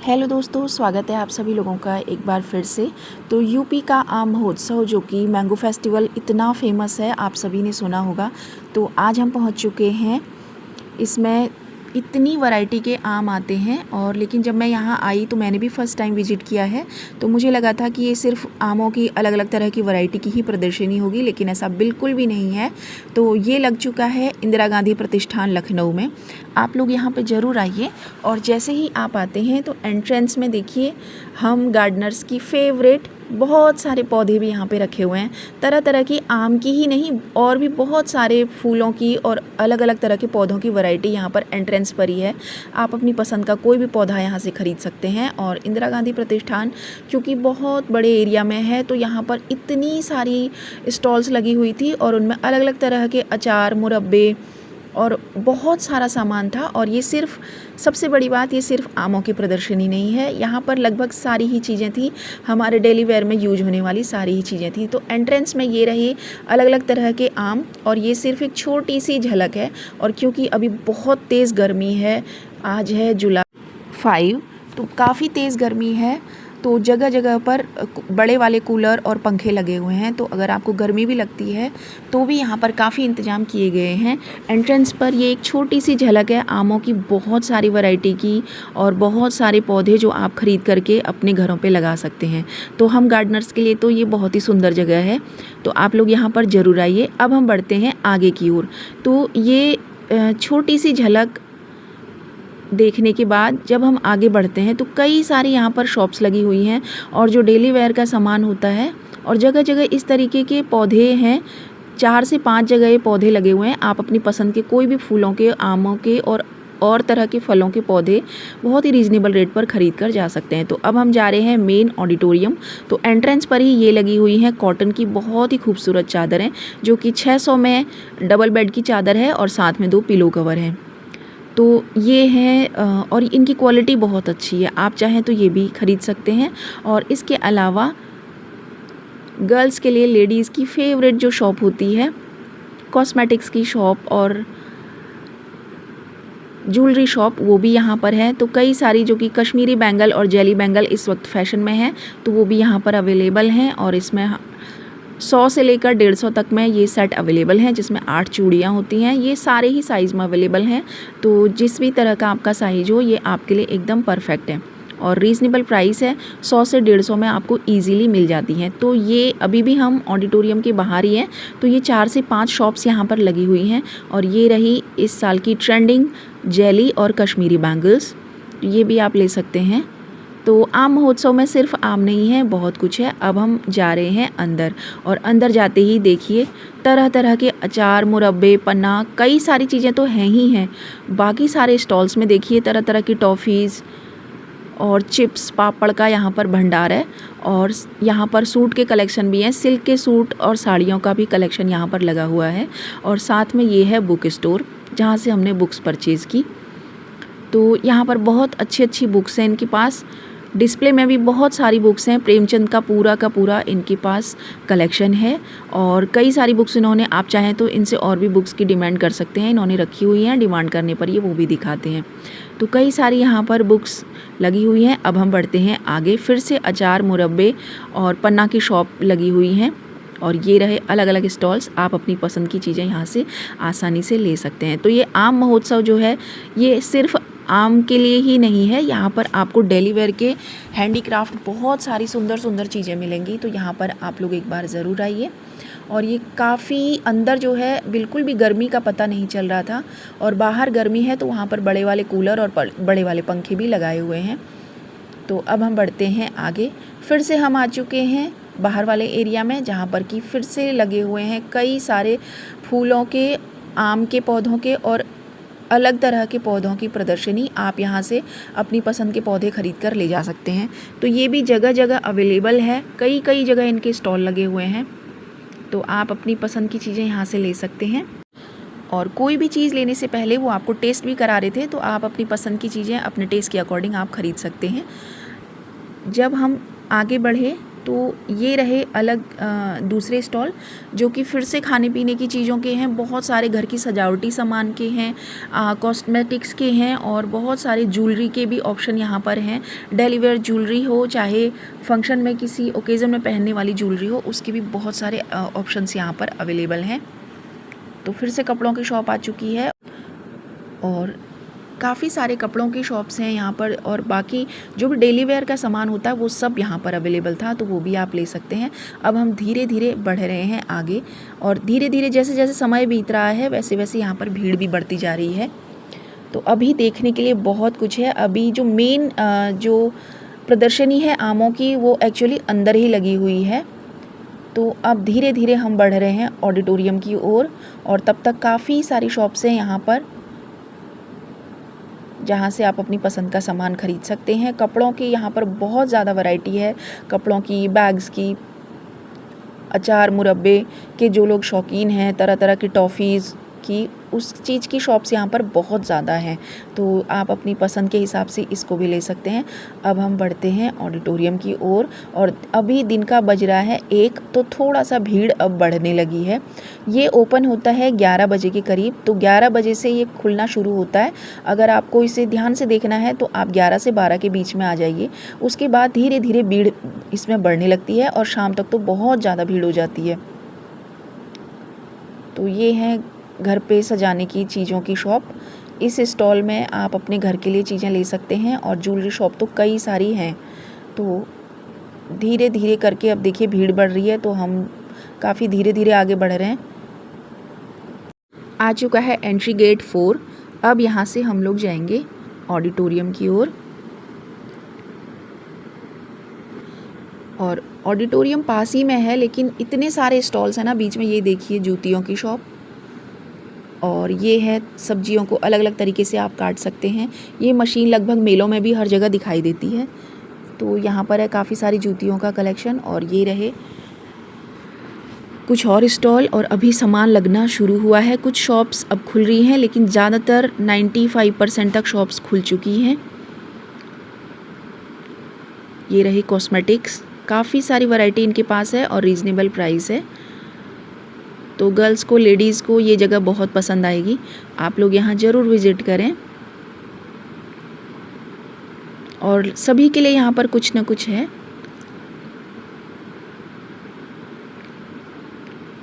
Hello दोस्तों, स्वागत है आप सभी लोगों का एक बार फिर से। तो यूपी का आम महोत्सव जो कि मैंगो फेस्टिवल इतना फेमस है, आप सभी ने सुना होगा। तो आज हम पहुंच चुके हैं। इसमें इतनी वैरायटी के आम आते हैं और लेकिन जब मैं यहाँ आई तो मैंने भी फ़र्स्ट टाइम विज़िट किया है, तो मुझे लगा था कि ये सिर्फ आमों की अलग अलग तरह की वैरायटी की ही प्रदर्शनी होगी, लेकिन ऐसा बिल्कुल भी नहीं है। तो ये लग चुका है इंदिरा गांधी प्रतिष्ठान लखनऊ में। आप लोग यहाँ पे ज़रूर आइए। और जैसे ही आप आते हैं तो एंट्रेंस में देखिए, हम गार्डनर्स की फेवरेट बहुत सारे पौधे भी यहाँ पे रखे हुए हैं। तरह तरह की आम की ही नहीं, और भी बहुत सारे फूलों की और अलग अलग तरह के पौधों की वैरायटी यहाँ पर एंट्रेंस पर ही है। आप अपनी पसंद का कोई भी पौधा यहाँ से ख़रीद सकते हैं। और इंदिरा गांधी प्रतिष्ठान क्योंकि बहुत बड़े एरिया में है, तो यहाँ पर इतनी सारी स्टॉल्स लगी हुई थी और उनमें अलग अलग तरह के अचार, मुरब्बे और बहुत सारा सामान था। और ये सिर्फ, सबसे बड़ी बात, ये सिर्फ आमों की प्रदर्शनी नहीं है, यहाँ पर लगभग सारी ही चीज़ें थी, हमारे डेली वेयर में यूज होने वाली सारी ही चीज़ें थी। तो एंट्रेंस में ये रही अलग अलग तरह के आम, और ये सिर्फ एक छोटी सी झलक है। और क्योंकि अभी बहुत तेज़ गर्मी है, आज है जुलाई 5, तो काफ़ी तेज़ गर्मी है, तो जगह जगह पर बड़े वाले कूलर और पंखे लगे हुए हैं। तो अगर आपको गर्मी भी लगती है तो भी यहाँ पर काफ़ी इंतज़ाम किए गए हैं। एंट्रेंस पर ये एक छोटी सी झलक है आमों की बहुत सारी वैरायटी की, और बहुत सारे पौधे जो आप ख़रीद करके अपने घरों पे लगा सकते हैं। तो हम गार्डनर्स के लिए तो ये बहुत ही सुंदर जगह है, तो आप लोग यहाँ पर ज़रूर आइए। अब हम बढ़ते हैं आगे की ओर। तो ये छोटी सी झलक देखने के बाद जब हम आगे बढ़ते हैं तो कई सारी यहाँ पर शॉप्स लगी हुई हैं, और जो डेली वेयर का सामान होता है, और जगह जगह इस तरीके के पौधे हैं। 4 से 5 जगह ये पौधे लगे हुए हैं। आप अपनी पसंद के कोई भी फूलों के, आमों के और तरह के फलों के पौधे बहुत ही रीज़नेबल रेट पर ख़रीद कर जा सकते हैं। तो अब हम जा रहे हैं मेन ऑडिटोरियम। तो एंट्रेंस पर ही ये लगी हुई हैं कॉटन की बहुत ही खूबसूरत चादरें, जो कि 600 में डबल बेड की चादर है और साथ में 2 पिलो कवर हैं। तो ये है, और इनकी क्वालिटी बहुत अच्छी है, आप चाहें तो ये भी ख़रीद सकते हैं। और इसके अलावा गर्ल्स के लिए लेडीज़ की फेवरेट जो शॉप होती है, कॉस्मेटिक्स की शॉप और ज्वेलरी शॉप, वो भी यहाँ पर है। तो कई सारी जो कि कश्मीरी बैंगल और जेली बैंगल इस वक्त फैशन में है, तो वो भी यहाँ पर अवेलेबल हैं। और इसमें 100 से लेकर 150 तक में ये सेट अवेलेबल हैं, जिसमें 8 चूड़ियाँ होती हैं। ये सारे ही साइज़ में अवेलेबल हैं, तो जिस भी तरह का आपका साइज़ हो, ये आपके लिए एकदम परफेक्ट है। और रीज़नेबल प्राइस है, 100 से 150 में आपको इजीली मिल जाती हैं। तो ये अभी भी हम ऑडिटोरियम के बाहर ही हैं। तो ये 4 से 5 शॉप्स यहाँ पर लगी हुई हैं। और ये रही इस साल की ट्रेंडिंग जेली और कश्मीरी बैंगल्स, ये भी आप ले सकते हैं। तो आम महोत्सव में सिर्फ आम नहीं है, बहुत कुछ है। अब हम जा रहे हैं अंदर, और अंदर जाते ही देखिए तरह तरह के अचार, मुरब्बे, पन्ना, कई सारी चीज़ें तो हैं ही हैं। बाकी सारे स्टॉल्स में देखिए तरह तरह की टॉफ़ीज़ और चिप्स, पापड़ का यहाँ पर भंडार है। और यहाँ पर सूट के कलेक्शन भी हैं, सिल्क के सूट और साड़ियों का भी कलेक्शन यहाँ पर लगा हुआ है। और साथ में ये है बुक स्टोर, जहाँ से हमने बुक्स परचेज़ की। तो यहाँ पर बहुत अच्छी अच्छी बुक्स हैं इनके पास। डिस्प्ले में भी बहुत सारी बुक्स हैं। प्रेमचंद का पूरा इनके पास कलेक्शन है, और कई सारी बुक्स इन्होंने, आप चाहें तो इनसे और भी बुक्स की डिमांड कर सकते हैं, इन्होंने रखी हुई हैं। डिमांड करने पर ये वो भी दिखाते हैं। तो कई सारी यहाँ पर बुक्स लगी हुई हैं। अब हम बढ़ते हैं आगे। फिर से अचार, मुरब्बे और पन्ना की शॉप लगी हुई हैं, और ये रहे अलग अलग स्टॉल्स। आप अपनी पसंद की चीज़ें यहाँ से आसानी से ले सकते हैं। तो ये आम महोत्सव जो है, ये सिर्फ आम के लिए ही नहीं है, यहाँ पर आपको डेली वेयर के हैंडीक्राफ्ट बहुत सारी सुंदर सुंदर चीज़ें मिलेंगी। तो यहाँ पर आप लोग एक बार ज़रूर आइए। और ये काफ़ी अंदर जो है, बिल्कुल भी गर्मी का पता नहीं चल रहा था, और बाहर गर्मी है तो वहाँ पर बड़े वाले कूलर और बड़े वाले पंखे भी लगाए हुए हैं। तो अब हम बढ़ते हैं आगे। फिर से हम आ चुके हैं बाहर वाले एरिया में, जहाँ पर कि फिर से लगे हुए हैं कई सारे फूलों के, आम के पौधों के और अलग तरह के पौधों की प्रदर्शनी। आप यहाँ से अपनी पसंद के पौधे ख़रीद कर ले जा सकते हैं। तो ये भी जगह जगह अवेलेबल है, कई जगह इनके स्टॉल लगे हुए हैं। तो आप अपनी पसंद की चीज़ें यहाँ से ले सकते हैं। और कोई भी चीज़ लेने से पहले वो आपको टेस्ट भी करा रहे थे, तो आप अपनी पसंद की चीज़ें अपने टेस्ट के अकॉर्डिंग आप ख़रीद सकते हैं। जब हम आगे बढ़े तो ये रहे अलग दूसरे स्टॉल जो कि फिर से खाने पीने की चीज़ों के हैं, बहुत सारे घर की सजावटी सामान के हैं, कॉस्मेटिक्स के हैं और बहुत सारे ज्वेलरी के भी ऑप्शन यहाँ पर हैं। डेली वेयर ज्वेलरी हो चाहे फंक्शन में किसी ओकेज़न में पहनने वाली ज्वेलरी हो, उसके भी बहुत सारे ऑप्शंस यहाँ पर अवेलेबल हैं। तो फिर से कपड़ों की शॉप आ चुकी है और काफ़ी सारे कपड़ों की शॉप्स हैं यहाँ पर, और बाकी जो भी डेली वेयर का सामान होता है वो सब यहाँ पर अवेलेबल था, तो वो भी आप ले सकते हैं। अब हम धीरे धीरे बढ़ रहे हैं आगे और धीरे धीरे जैसे जैसे समय बीत रहा है वैसे वैसे यहाँ पर भीड़ भी बढ़ती जा रही है। तो अभी देखने के लिए बहुत कुछ है। अभी जो मेन जो प्रदर्शनी है आमों की वो एक्चुअली अंदर ही लगी हुई है। तो अब धीरे धीरे हम बढ़ रहे हैं ऑडिटोरियम की ओर और तब तक काफ़ी सारी शॉप्स हैं यहाँ पर जहाँ से आप अपनी पसंद का सामान खरीद सकते हैं। कपड़ों की यहाँ पर बहुत ज़्यादा वैरायटी है, कपड़ों की, बैग्स की, अचार मुरब्बे के जो लोग शौकीन हैं, तरह तरह की टॉफ़ीज़ की, उस चीज़ की शॉप्स यहाँ पर बहुत ज़्यादा हैं। तो आप अपनी पसंद के हिसाब से इसको भी ले सकते हैं। अब हम बढ़ते हैं ऑडिटोरियम की ओर और अभी दिन का बज रहा है 1, तो थोड़ा सा भीड़ अब बढ़ने लगी है। ये ओपन होता है 11 बजे के करीब, तो 11 बजे से ये खुलना शुरू होता है। अगर आपको इसे ध्यान से देखना है तो आप 11 से 12 के बीच में आ जाइए। उसके बाद धीरे धीरे भीड़ इसमें बढ़ने लगती है और शाम तक तो बहुत ज़्यादा भीड़ हो जाती है। तो ये है घर पे सजाने की चीज़ों की शॉप। इस स्टॉल में आप अपने घर के लिए चीज़ें ले सकते हैं और ज्वेलरी शॉप तो कई सारी हैं। तो धीरे धीरे करके अब देखिए भीड़ बढ़ रही है, तो हम काफ़ी धीरे धीरे आगे बढ़ रहे हैं। आ चुका है एंट्री गेट 4। अब यहाँ से हम लोग जाएंगे ऑडिटोरियम की ओर और ऑडिटोरियम पास ही में है, लेकिन इतने सारे स्टॉल्स हैं ना बीच में। ये देखिए जूतियों की शॉप और ये है सब्जियों को अलग अलग तरीके से आप काट सकते हैं। ये मशीन लगभग मेलों में भी हर जगह दिखाई देती है। तो यहाँ पर है काफ़ी सारी जूतियों का कलेक्शन और ये रहे कुछ और स्टॉल और अभी सामान लगना शुरू हुआ है। कुछ शॉप्स अब खुल रही हैं, लेकिन ज़्यादातर 95% तक शॉप्स खुल चुकी हैं। ये रही कॉस्मेटिक्स, काफ़ी सारी वैरायटी इनके पास है और रीज़नेबल प्राइस है। तो गर्ल्स को, लेडीज़ को ये जगह बहुत पसंद आएगी। आप लोग यहाँ ज़रूर विज़िट करें और सभी के लिए यहाँ पर कुछ ना कुछ है।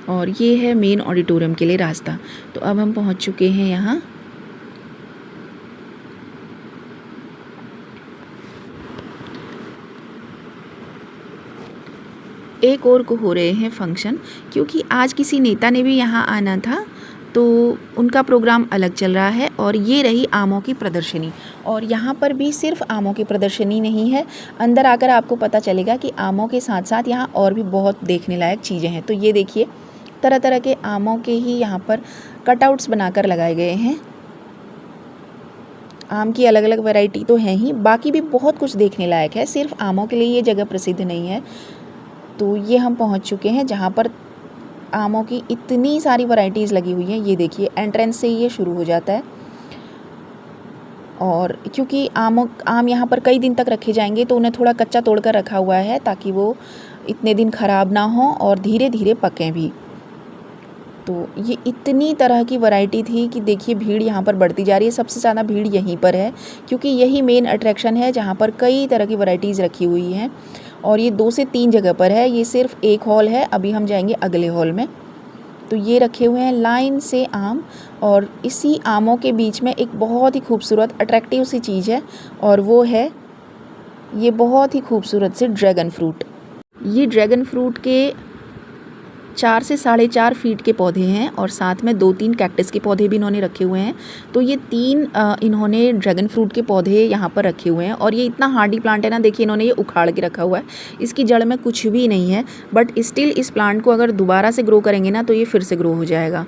और ये है मेन ऑडिटोरियम के लिए रास्ता। तो अब हम पहुँच चुके हैं यहाँ। एक और को हो रहे हैं फंक्शन, क्योंकि आज किसी नेता ने भी यहाँ आना था, तो उनका प्रोग्राम अलग चल रहा है। और ये रही आमों की प्रदर्शनी, और यहाँ पर भी सिर्फ आमों की प्रदर्शनी नहीं है। अंदर आकर आपको पता चलेगा कि आमों के साथ साथ यहाँ और भी बहुत देखने लायक चीज़ें हैं। तो ये देखिए तरह तरह के आमों के ही यहाँ पर कटआउट्स बनाकर लगाए गए हैं। आम की अलग अलग वैरायटी तो है ही, बाकी भी बहुत कुछ देखने लायक है। सिर्फ आमों के लिए ये जगह प्रसिद्ध नहीं है। तो ये हम पहुँच चुके हैं जहाँ पर आमों की इतनी सारी वैरायटीज़ लगी हुई हैं। ये देखिए एंट्रेंस से ये शुरू हो जाता है। और क्योंकि आम यहाँ पर कई दिन तक रखे जाएंगे, तो उन्हें थोड़ा कच्चा तोड़ कर रखा हुआ है ताकि वो इतने दिन ख़राब ना हो और धीरे धीरे पकें भी। तो ये इतनी तरह की वैरायटी थी कि देखिए भीड़ यहाँ पर बढ़ती जा रही है। सबसे ज़्यादा भीड़ यहीं पर है, क्योंकि यही मेन अट्रैक्शन है जहाँ पर कई तरह की वैरायटीज़ रखी हुई हैं। और ये 2 से 3 जगह पर है, ये सिर्फ एक हॉल है। अभी हम जाएंगे अगले हॉल में। तो ये रखे हुए हैं लाइन से आम, और इसी आमों के बीच में एक बहुत ही खूबसूरत अट्रैक्टिव सी चीज़ है, और वो है ये बहुत ही खूबसूरत से ड्रैगन फ्रूट। ये ड्रैगन फ्रूट के 4 से 4.5 फीट के पौधे हैं और साथ में 2-3 कैक्टस के पौधे भी इन्होंने रखे हुए हैं। तो ये 3 इन्होंने ड्रैगन फ्रूट के पौधे यहाँ पर रखे हुए हैं। और ये इतना हार्डी प्लांट है ना, देखिए इन्होंने ये उखाड़ के रखा हुआ है। इसकी जड़ में कुछ भी नहीं है, बट स्टिल इस प्लांट को अगर दोबारा से ग्रो करेंगे ना तो ये फिर से ग्रो हो जाएगा।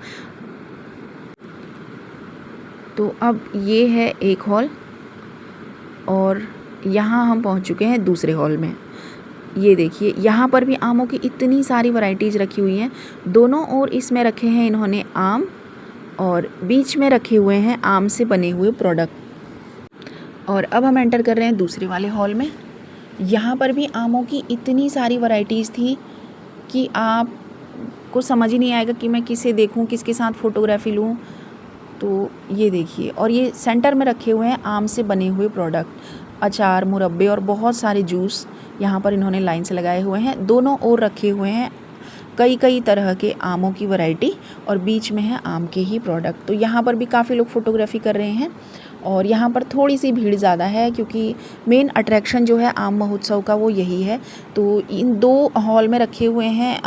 तो अब ये है एक हॉल, और यहाँ हम पहुँच चुके हैं दूसरे हॉल में। ये देखिए यहाँ पर भी आमों की इतनी सारी वैरायटीज़ रखी हुई हैं। दोनों ओर इसमें रखे हैं इन्होंने आम, और बीच में रखे हुए हैं आम से बने हुए प्रोडक्ट। और अब हम एंटर कर रहे हैं दूसरे वाले हॉल में। यहाँ पर भी आमों की इतनी सारी वैरायटीज़ थी कि आपको समझ ही नहीं आएगा कि मैं किसे देखूँ, किसके साथ फ़ोटोग्राफ़ी लूँ। तो ये देखिए, और ये सेंटर में रखे हुए हैं आम से बने हुए प्रोडक्ट, अचार, मुरब्बे और बहुत सारे जूस यहाँ पर इन्होंने लाइन से लगाए हुए हैं। दोनों ओर रखे हुए हैं कई कई तरह के आमों की वैरायटी और बीच में है आम के ही प्रोडक्ट। तो यहाँ पर भी काफ़ी लोग फ़ोटोग्राफ़ी कर रहे हैं और यहाँ पर थोड़ी सी भीड़ ज़्यादा है क्योंकि मेन अट्रैक्शन जो है आम महोत्सव का वो यही है। तो इन 2 हॉल में रखे हुए हैं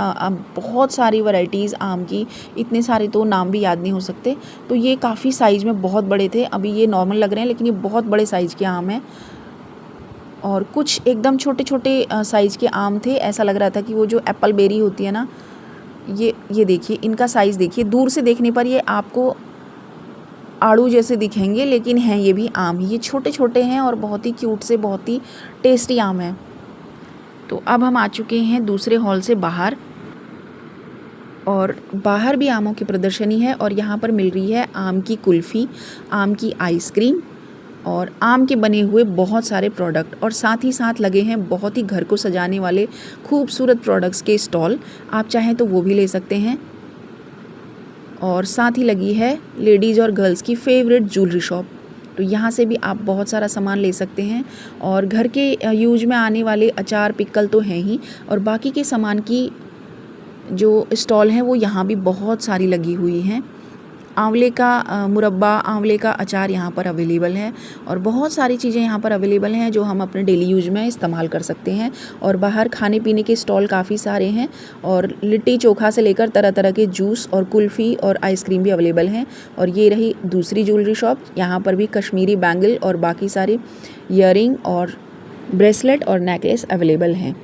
बहुत सारी वैरायटीज़ आम की, इतने सारे तो नाम भी याद नहीं हो सकते। तो ये काफ़ी साइज़ में बहुत बड़े थे, अभी ये नॉर्मल लग रहे हैं लेकिन ये बहुत बड़े साइज़ के आम हैं। और कुछ एकदम छोटे छोटे साइज़ के आम थे, ऐसा लग रहा था कि वो जो एप्पल बेरी होती है ना, ये देखिए इनका साइज़ देखिए, दूर से देखने पर ये आपको आड़ू जैसे दिखेंगे लेकिन हैं ये भी आम ही। ये छोटे छोटे हैं और बहुत ही क्यूट से बहुत ही टेस्टी आम है। तो अब हम आ चुके हैं दूसरे हॉल से बाहर और बाहर भी आमों की प्रदर्शनी है और यहाँ पर मिल रही है आम की कुल्फ़ी, आम की आइसक्रीम और आम के बने हुए बहुत सारे प्रोडक्ट और साथ ही साथ लगे हैं बहुत ही घर को सजाने वाले खूबसूरत प्रोडक्ट्स के स्टॉल। आप चाहें तो वो भी ले सकते हैं। और साथ ही लगी है लेडीज़ और गर्ल्स की फेवरेट ज्वेलरी शॉप। तो यहाँ से भी आप बहुत सारा सामान ले सकते हैं और घर के यूज में आने वाले अचार, पिक्कल तो हैं ही और बाकी के सामान की जो स्टॉल हैं वो यहाँ भी बहुत सारी लगी हुई हैं। आंवले का मुरब्बा, आंवले का अचार यहाँ पर अवेलेबल है और बहुत सारी चीज़ें यहाँ पर अवेलेबल हैं जो हम अपने डेली यूज में इस्तेमाल कर सकते हैं। और बाहर खाने पीने के स्टॉल काफ़ी सारे हैं और लिट्टी चोखा से लेकर तरह तरह के जूस और कुल्फ़ी और आइसक्रीम भी अवेलेबल हैं। और ये रही दूसरी ज्वेलरी शॉप, यहाँ पर भी कश्मीरी बैंगल और बाकी सारी ईयरिंग और ब्रेसलेट और नेकलेस अवेलेबल हैं।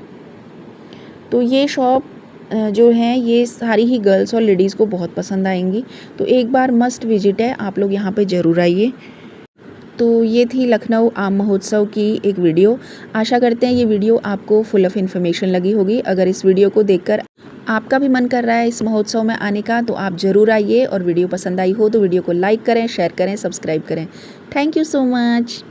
तो ये शॉप जो हैं ये सारी ही गर्ल्स और लेडीज़ को बहुत पसंद आएंगी। तो एक बार मस्ट विजिट है, आप लोग यहाँ पे ज़रूर आइए। तो ये थी लखनऊ आम महोत्सव की एक वीडियो। आशा करते हैं ये वीडियो आपको फुल ऑफ इन्फॉर्मेशन लगी होगी। अगर इस वीडियो को देखकर आपका भी मन कर रहा है इस महोत्सव में आने का तो आप ज़रूर आइए और वीडियो पसंद आई हो तो वीडियो को लाइक करें, शेयर करें, सब्सक्राइब करें। Thank you so much.